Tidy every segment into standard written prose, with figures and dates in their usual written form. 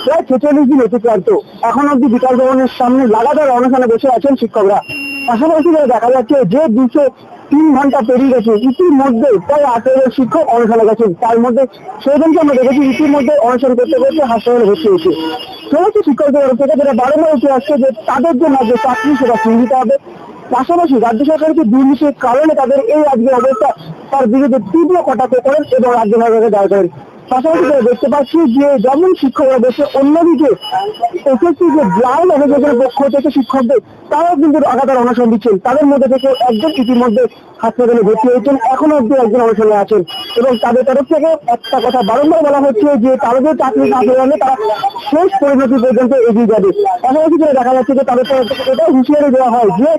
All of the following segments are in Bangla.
প্রায় 46 দিন অতিক্রান্ত, এখন অব্দি বিকাশ ভবনের সামনে লাগাতার অনশনে বসে আছেন শিক্ষকরা। পাশাপাশি দেখা যাচ্ছে যে 203 ঘন্টা পেরিয়ে গেছে, ইতিমধ্যে প্রায় 18 জন শিক্ষক অনশনে গেছেন। তার মধ্যে 6 জনকে আমরা দেখেছি ইতিমধ্যে অনশন করতে করতে হাসপাতালে ভর্তি হয়েছে। সমস্ত শিক্ষকদের তরফ থেকে যেটা বারবার উঠে আসছে যে তাদের জন্য যে চাকরি সেটা চিহ্নিত হবে। পাশাপাশি রাজ্য সরকারকে দুর্নীতির কারণে তাদের এই আজকের অবস্থা, তার বিরুদ্ধে তীব্র কটাক্ষ করেন এবং রাজ্য সরকারকে দায় করেন। পাশাপাশি দেখতে পাচ্ছি যে যেমন শিক্ষকরা বসে, অন্যদিকে এসএসসি যে ব্লাইন্ড অ্যাসোসিয়েশনের পক্ষ থেকে শিক্ষকদের তারাও কিন্তু লাগাতার অনশন দিচ্ছেন। তাদের মধ্যে থেকে একজন ইতিমধ্যে হাসপাতালে ভর্তি হয়েছেন, এখনো অব্দি একজন অনশনে আছেন এবং তাদের তরফ থেকে একটা কথা বারংবার বলা হচ্ছে যে তাদের চাকরি না পেলে তারা শেষ পরিণতি পর্যন্ত এগিয়ে যাবে। পাশাপাশি দেখা যাচ্ছে যে তাদের তরফ থেকে এটা হুঁশিয়ারি দেওয়া হয় যে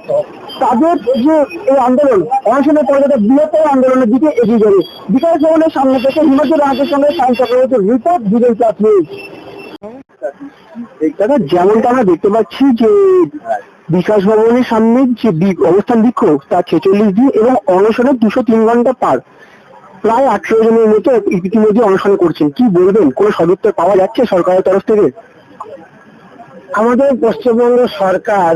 তাদের যে এই আন্দোলন অনশনের পরে বৃহত্তর আন্দোলনের দিকে এগিয়ে যাবে। বিকাশ ভবনের সামনে থেকে হিমাচল রাজ্যের সঙ্গে সাইন চক্রবর্তীর রিপোর্ট, ভিডিও ক্লাস নিউজ। যেমনটা আমরা দেখতে পাচ্ছি যে বিকাশ ভবনের সামনে যে অবস্থান বিক্ষোভ তার 46 দিন এবং অনশনের 203 ঘন্টা পার, প্রায় 18 জনের মতো ইতিমধ্যে অনশন করছেন। কি বলবেন, কোনো সদুত্তর পাওয়া যাচ্ছে সরকারের তরফ থেকে? আমাদের পশ্চিমবঙ্গ সরকার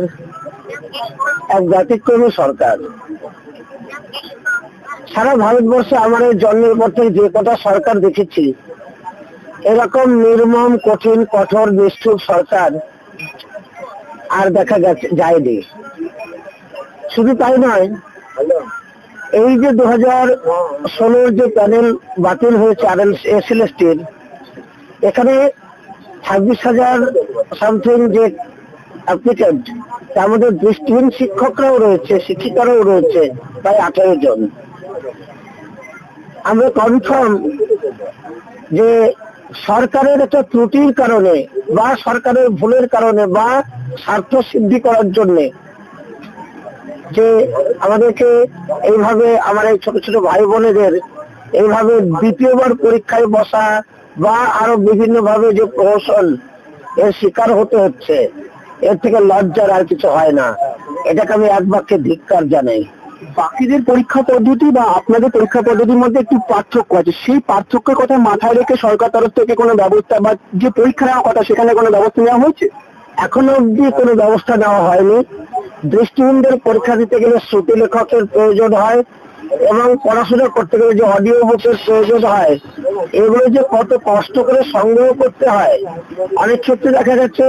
এক ব্যতিক্রমী সরকার। সারা ভারতবর্ষে আমার এই জন্মের পর থেকে যে কটা সরকার দেখেছি, এরকম নির্মম, কঠিন, কঠোর, নিষ্ঠুর সরকার আর দেখা যায়নি। শুধু তাই নয়, এই যে 2016 যে প্যানেল বাতিল হয়েছে এসএলএসটির, এখানে 26,000 সামথিং যে অ্যাপ্লিকেন্ট, তার মধ্যে দৃষ্টিহীন শিক্ষকরাও রয়েছে, শিক্ষিকারাও রয়েছে প্রায় 18 জন। আমরা কনফার্ম যে সরকারের একটা ত্রুটির কারণে বা সরকারের ভুলের কারণে বা স্বার্থ সিদ্ধি করার জন্য যে আমাদেরকে এইভাবে, আমার এই ছোট ছোট ভাই বোনেদের এইভাবে দ্বিতীয়বার পরীক্ষায় বসা বা আরো বিভিন্ন ভাবে যে প্রহসন এর শিকার হতে হচ্ছে, এর থেকে লজ্জার আর কিছু হয় না। এটাকে আমি এক বাক্যে ধিক্কার জানাই। বাকিদের পরীক্ষা পদ্ধতি বা আপনাদের পরীক্ষা পদ্ধতির মধ্যে একটু পার্থক্য আছে, সেই পার্থক্যের কথা মাথায় রেখে সরকার তরফ থেকে কোনো ব্যবস্থা বা যে পরীক্ষা নেওয়ার কথা সেখানে কোনো ব্যবস্থা নেওয়া হয়েছে? এখনো অব্দি কোনো ব্যবস্থা নেওয়া হয়নি। দৃষ্টিহীনদের পরীক্ষা দিতে গেলে শ্রুতি লেখকের প্রয়োজন হয় এবং পড়াশোনা করতে গেলে যে অডিও বুকের প্রয়োজন হয়, এগুলো যে কত কষ্ট করে সংগ্রহ করতে হয়। অনেক ক্ষেত্রে দেখা যাচ্ছে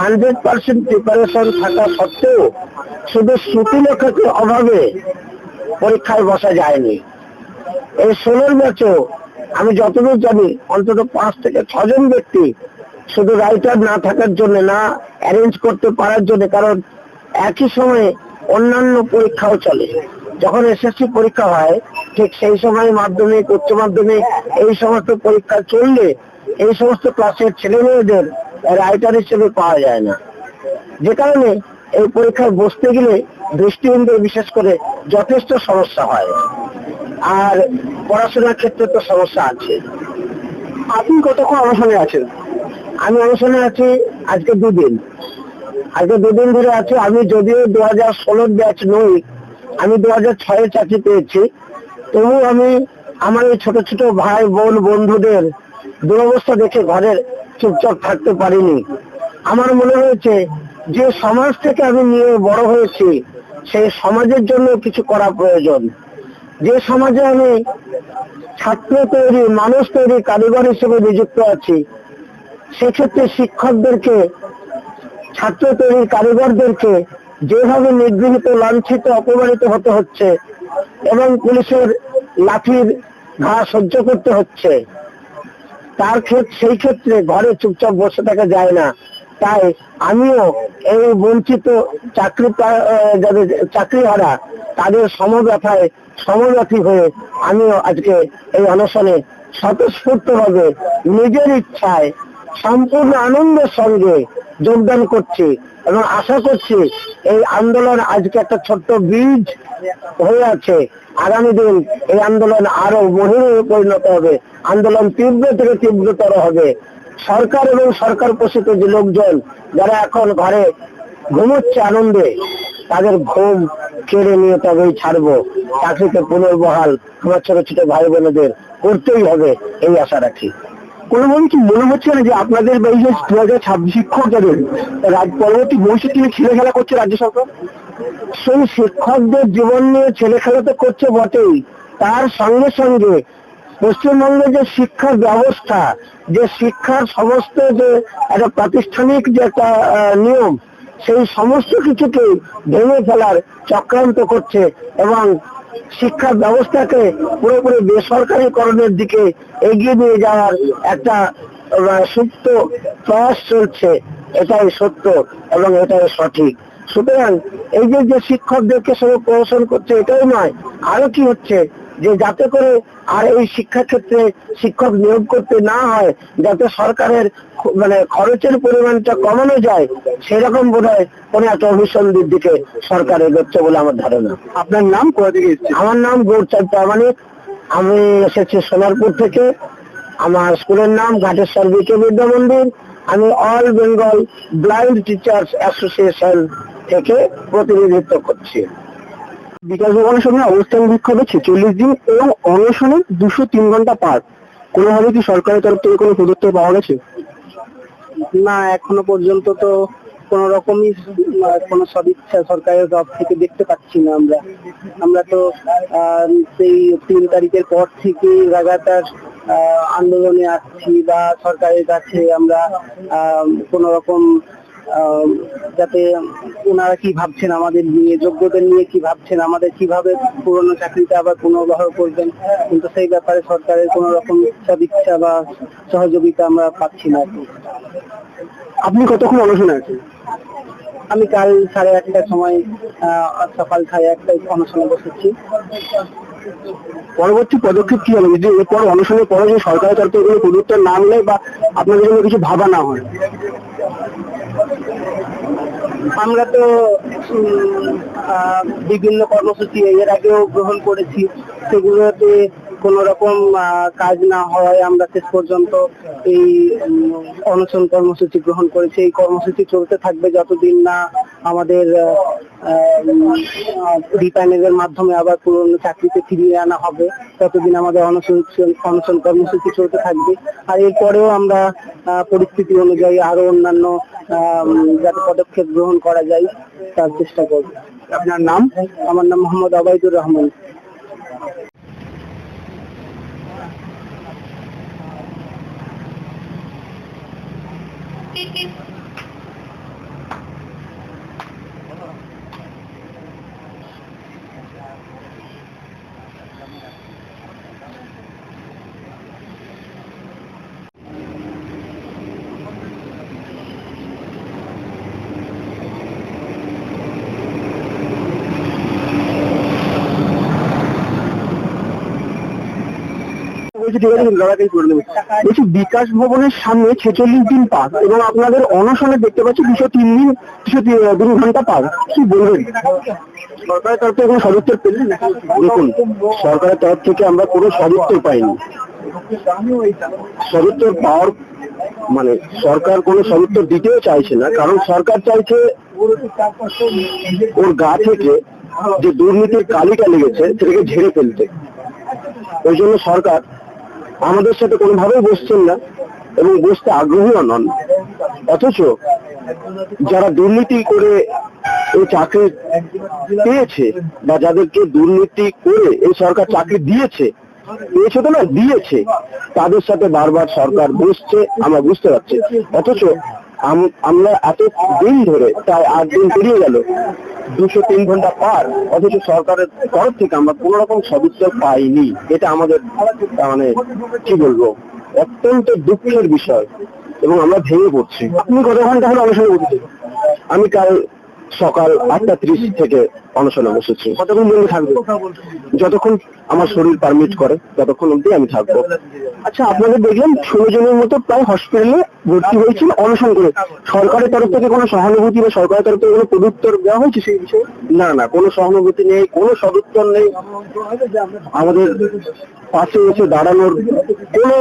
100% প্রিপারেশন থাকা সত্ত্বেও শুধু শ্রুতি লেখকের অভাবে পরীক্ষায় বসা যায়নি। এই 16 ব্যাচেও আমি যতদূর জানি অন্তত 5 থেকে 6 জন ব্যক্তি শুধু রাইটার না থাকার জন্য, না অ্যারেঞ্জ করতে পারার জন্য, কারণ একই সময়ে অন্যান্য পরীক্ষাও চলে। যখন এসএসসি পরীক্ষা হয় ঠিক সেই সময় মাধ্যমিক, উচ্চ মাধ্যমিক এই সমস্ত পরীক্ষা চললে এই সমস্ত ক্লাসের ছেলে মেয়েদের রাইটার হিসেবে পাওয়া যায় না, যে কারণে এই পরীক্ষায় বসতে গেলে দৃষ্টিহীনদের বিশেষ করে যথেষ্ট সমস্যা হয়। আর পড়াশোনার ক্ষেত্রে তো সমস্যা আছে। আপনি কতক্ষণ অনশনে আছেন? আমি অনশনে আছি আজকে 2 দিন। আজকে 2 দিন ধরে আছি। আমি যদিও 2016 ব্যাচ নই, আমি 2006 চাকরি পেয়েছি, তবু আমি আমার এই ছোট ছোট ভাই বোন বন্ধুদের দুরবস্থা দেখে ঘরের চুপচাপ থাকতে পারিনি। আমার মনে হয়েছে যে সমাজ থেকে আমি নিয়ে বড় হয়েছি, সেই সমাজের জন্য কিছু করা প্রয়োজন। যে সমাজে আমি ছাত্র তৈরি, মানুষ তৈরি কারিগর হিসেবে নিযুক্ত আছি, সেক্ষেত্রে শিক্ষকদেরকে, ছাত্র তৈরি কারিগরদেরকে যেভাবে নিগৃহীত, লাঞ্ছিত, অপমানিত হতে হচ্ছে এবং পুলিশের লাঠির ঘা সহ্য করতে হচ্ছে, সেই ক্ষেত্রে ঘরে চুপচাপ বসে থাকা যায় না। তাই আমিও এই বঞ্চিত যাদের চাকরিহারা তাদের সমব্যথায় সমব্যথী হয়ে আমিও আজকে এই অনশনে স্বতঃস্ফূর্ত ভাবে নিজের ইচ্ছায় সম্পূর্ণ আনন্দের সঙ্গে যোগদান করছি এবং আশা করছি এই আন্দোলন আজকে একটা ছোট্ট বীজ হয়ে আছে। আগামী দিন এই আন্দোলন আরো মহিমে পরিণত হবে, আন্দোলন তীব্র থেকে তীব্রতর হবে। সরকার এবং সরকার পোষিত যে লোকজন যারা এখন ঘরে ঘুমোচ্ছে আনন্দে, তাদের ঘুম কেড়ে নিয়ে তবেই ছাড়বো। চাকরিতে পুনর্বহাল আমার ছোট ছোট ভাই বোনেদের করতেই হবে, এই আশা রাখি। কোনোভাবে কি মনে হচ্ছে না যে আপনাদের এই যে 2026 শিক্ষক যাদের পরবর্তী ভবিষ্যৎ নিয়ে ছেলে খেলা করছে রাজ্য সরকার? সেই শিক্ষকদের জীবন নিয়ে ছেলে খেলা তো করছে বটেই, তার সঙ্গে সঙ্গে পশ্চিমবঙ্গে যে শিক্ষার ব্যবস্থা, যে শিক্ষার সমস্ত যে একটা প্রাতিষ্ঠানিক যে একটা নিয়ম, সেই সমস্ত কিছুকে ভেঙে ফেলার চক্রান্ত করছে এবং শিক্ষা ব্যবস্থাকে পুরোপুরি বেসরকারীকরণের দিকে এগিয়ে নিয়ে যাওয়ার একটা সুপ্ত প্রয়াস চলছে। এটাই সত্য এবং এটাই সঠিক। সুতরাং এই যে শিক্ষকদেরকে সব প্রহসন করছে এটাই নয়, আরো কি হচ্ছে যে যাতে করে আর এই শিক্ষা ক্ষেত্রে শিক্ষক নিয়োগ করতে না হয়, যাতে সরকারের খরচের পরিমাণটা কমানো যায়, সেরকম বোধহয় কোন একটা অভিসন্ধির দিকে সরকার এগোচ্ছে বলে আমার ধারণা। আপনার নাম কোথা থেকে এসেছে? আমার নাম গৌরচাঁদ প্রামাণিক, আমি এসেছি সোনারপুর থেকে। আমার স্কুলের নাম ঘাটেশ্বর বিকে বিদ্যা মন্দির। আমি all Bengal blind teachers association থেকে প্রতিনিধিত্ব করছি। বিকাশ ভবনের সামনে অবস্থান বিক্ষোভে 46 দিন এবং অনশনের 203 ঘন্টা পার। কোনোভাবে কি সরকারের তরফ থেকে কোনো পদক্ষেপ পাওয়া গেছে? না, এখনো পর্যন্ত তো কোন রকমই কোনো সদিচ্ছা সরকারের তরফ থেকে দেখতে পাচ্ছি না। আমরা তো সেই 3 তারিখের পর থেকে লাগাতার আন্দোলনে আসছি বা সরকারের কাছে আমরা কোন রকম যাতে ওনারা কি ভাবছেন আমাদের নিয়ে, যোগ্যদের নিয়ে কি ভাবছেন, আমাদের কিভাবে পুরনো চাকরিটা আবার পুনর্বহাল করবেন, কিন্তু সেই ব্যাপারে সরকারের কোন রকম সদিচ্ছা বা সহযোগিতা আমরা পাচ্ছি না। আপনি কতক্ষণ অনশনে আছেন? আমি কাল 8:30টার সময় সকাল 1:30টায় অনশনে বসেছি। পরবর্তী পদক্ষেপ কি হবে যদি এরপর অনশনের পরে যে সরকারের তরফ থেকে কোনো পদক্ষেপ না নিলে বা আপনাদের জন্য কিছু ভাবা না হয়? আমরা তো বিভিন্ন কর্মসূচি এর আগেও গ্রহণ করেছি, সেগুলোতে কোন রকম কাজ না হওয়ায় আমরা শেষ পর্যন্ত এই অনশন কর্মসূচি গ্রহণ করেছি। এই কর্মসূচি চলতে থাকবে যতদিন না আমাদের রিপ্যানেলের মাধ্যমে আবার পুরনো চাকরিতে ফিরিয়ে আনা হবে, ততদিন আমাদের অনশন কর্মসূচি চলতে থাকবে। আর এরপরেও আমরা পরিস্থিতি অনুযায়ী আরো অন্যান্য যাতে পদক্ষেপ গ্রহণ করা যায় তার চেষ্টা করব। আপনার নাম? আমার নাম মোহাম্মদ আবাইদুর রহমান। বলছি বিকাশ ভবনের সামনে 46 দিন পার এবং আপনাদের অনশনে দেখতে পাচ্ছি 203 ঘন্টা পার। কি বলবেন? সরকারের তরফ থেকে কোনো সদুত্তর পেলেন? দেখুন, সরকারের তরফ থেকে আমরা কোনো সদুত্তর পাইনি। সদুত্তর পাওয়ার সরকার কোনো সদুত্তর দিতেও চাইছে না, কারণ সরকার চাইছে ওর গা থেকে যে দুর্নীতির কালিটা লেগেছে সেটাকে ঝেড়ে ফেলতে। ওই জন্য সরকার আমাদের সাথে কোনোভাবেই বসছেন না এবং বসতে আগ্রহীও নন। অথচ যারা দুর্নীতি করে এই চাকরি পেয়েছে বা যাদেরকে দুর্নীতি করে এই সরকার চাকরি দিয়েছে তো না দিয়েছে, তাদের সাথে বারবার সরকার বসছে, আমরা বুঝতে পারছি। অথচ আমরা এত দিন ধরে, প্রায় 8 দিন পেরিয়ে গেল, 203 ঘন্টা পার, অথচ সরকারের তরফ থেকে আমরা কোন রকম সদুত্তর পাইনি। এটা আমাদের কি বলবো, অত্যন্ত দুঃখের বিষয় এবং আমরা ভেঙে পড়ছি। আপনি কত ঘন্টা হলো অনশনে বসেছেন? আমি কাল সকাল 8:30 থেকে অনশনে বসেছি। কতক্ষণ পর্যন্ত থাকবে? যতক্ষণ আমার শরীর পারমিট করে ততক্ষণ অবধি আমি থাকবো। আচ্ছা, আপনাদের দেখলাম 16 জনের মতো প্রায় হসপিটালে ভর্তি হয়েছিল অনশন করে। সরকারের তরফ থেকে কোনো সহানুভূতি বা সরকারের তরফ থেকে কোনো পদুত্তর দেওয়া হয়েছে সেই বিষয়ে? না, কোনো সহানুভূতি নেই, কোনো সদুত্তর নেই। আমাদের পাশে এসে দাঁড়ানোর কোনো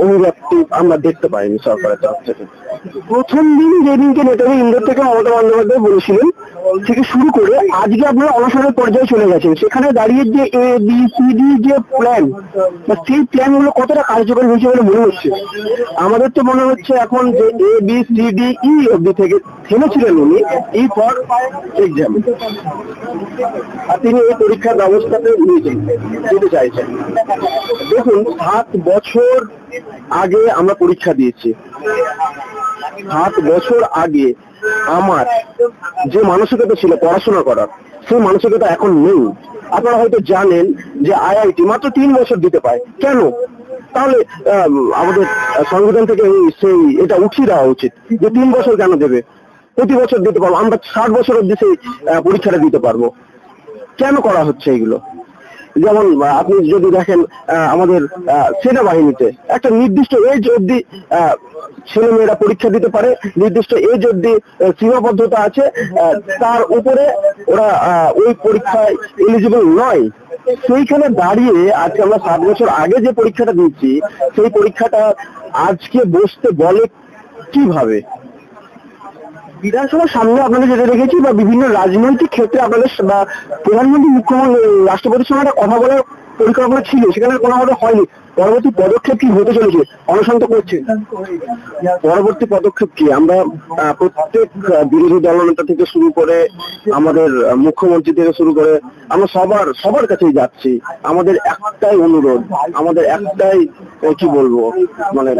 অভিব্যক্তি আমরা দেখতে পাইনি সরকারের তরফ থেকে। প্রথম দিন যেদিনকে নেতাজি ইন্দোর থেকে মমতা বন্দ্যোপাধ্যায় বলেছিলেন থেকে শুরু করে আজকে আপনারা অনশনের পর্যায়ে চলে গেছেন, সেখানে দাঁড়িয়ে যে ABCD যে প্ল্যান বা সেই প্ল্যান গুলো কতটা কার্যকরী হয়েছে বলে মনে হচ্ছে? আমাদের তো মনে হচ্ছে এখন যে ABCDE অব্দি থেকে থেমেছিলেন উনি এই ফর এক্সাম, আর তিনি এই পরীক্ষার ব্যবস্থাতে যেতে চাইছেন। দেখুন 7 বছর আগে আমরা পরীক্ষা দিয়েছি, 7 বছর আগে আমার যে মানসিকতা ছিল পড়াশোনা করার, সেই মানসিকতা এখন নেই। আপনারা হয়তো জানেন যে IIT মাত্র 3 বছর দিতে পায়। কেন? তাহলে আমাদের সংবিধান থেকে সেই এটা উঠিয়ে দেওয়া উচিত যে 3 বছর কেন দেবে, প্রতি বছর দিতে পারবো, আমরা 60 বছর অব্দি সেই পরীক্ষাটা দিতে পারবো। কেন করা হচ্ছে এগুলো? যেমন আপনি যদি দেখেন আমাদের সেনাবাহিনীতে একটা নির্দিষ্ট এজ অব্দি ছেলে মেয়েরা পরীক্ষা দিতে পারে, নির্দিষ্ট এজ অব্দি সীমাবদ্ধতা আছে, তার উপরে ওরা ওই পরীক্ষায় এলিজিবল নয়। সেইখানে দাঁড়িয়ে আজকে আমরা 7 বছর আগে যে পরীক্ষাটা দিচ্ছি, সেই পরীক্ষাটা আজকে বসতে বলে কিভাবে? বিধানসভার সামনে আপনাদের যেটা দেখেছি বা বিভিন্ন রাজনৈতিক ক্ষেত্রে আপনাদের বা প্রধানমন্ত্রী, মুখ্যমন্ত্রী, রাষ্ট্রপতির সঙ্গে একটা কথা বলার পরিকল্পনা ছিল, সেখানে কোনোভাবে হয়নি। পরবর্তী পদক্ষেপ কি হতে চলেছে? অনশন তো করছেন, পরবর্তী পদক্ষেপ কি? আমরা প্রত্যেক বিরোধী দলনেতা থেকে শুরু করে আমাদের মুখ্যমন্ত্রী থেকে শুরু করে আমরা সবার কাছেই যাচ্ছি। আমাদের একটাই অনুরোধ, আমাদের একটাই কি বলবো, মানে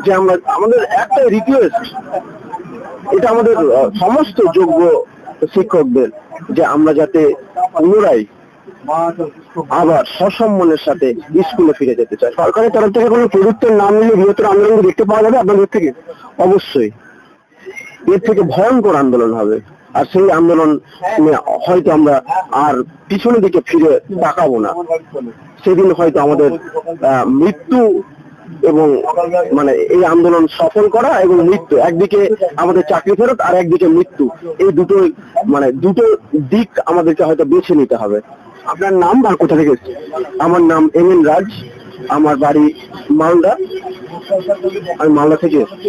যে আমাদের একটাই রিকোয়েস্ট, এটা আমাদের সমস্ত যোগ্য শিক্ষকদের, যে আমরা যাতে পুনরায় আবার সসম্মানের সাথে স্কুলে ফিরে যেতে চাই। সরকারের তরফ থেকে কোনো প্রযুক্তির নাম নিলে বৃহত্তর আন্দোলন দেখতে পাওয়া যাবে আপনাদের থেকে? অবশ্যই, এর থেকে ভয়ঙ্কর আন্দোলন হবে, আর সেই আন্দোলন হয়তো আমরা আর পিছনের দিকে ফিরে তাকাবো না। সেদিন হয়তো আমাদের মৃত্যু এবং মানে এই আন্দোলন সফল করা এবং মৃত্যু, একদিকে আমাদের চাকরি ফেরত আর একদিকে মৃত্যু, এই দুটো দিক আমাদেরকে হয়তো বেছে নিতে হবে। আপনার নাম আর কোথা থেকে এসেছে? আমার নাম MN রাজ, আমার বাড়ি মালদা, আমি মালদা থেকে এসেছি।